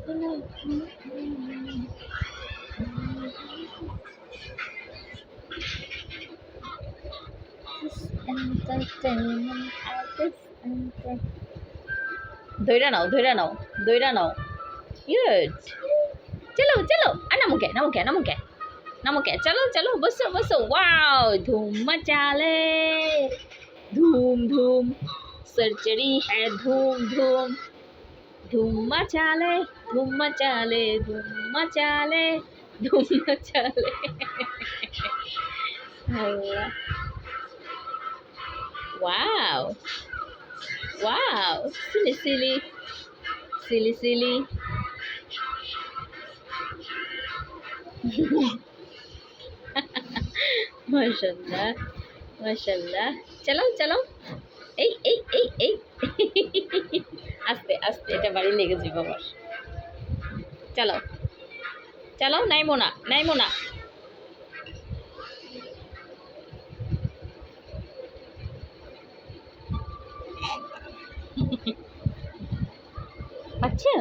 ধইরা নাও, ধইরা নাও, ধইরা নাও। গুড। চলো চলো, আর নামুকে নামুকে নামুকে নামুকে, চলো চলো, বসো বসো। ওয়াও, ধুম मचा ले, धूम धूम सर चढ़ी है धूम धूम, धूम मचा ले, धूम मचा ले, धूम मचा ले, धूम मचा ले। वाओ वाओ, सिली सिली सिली सिली। माशाल्लाह माशाल्लाह। चलो चलो, এই এই এই এই আস্তে আস্তে, এটা বাড়ি লেগে যাবে আবার। চলো চলো, নাইমো না নাইমো না। আচ্ছা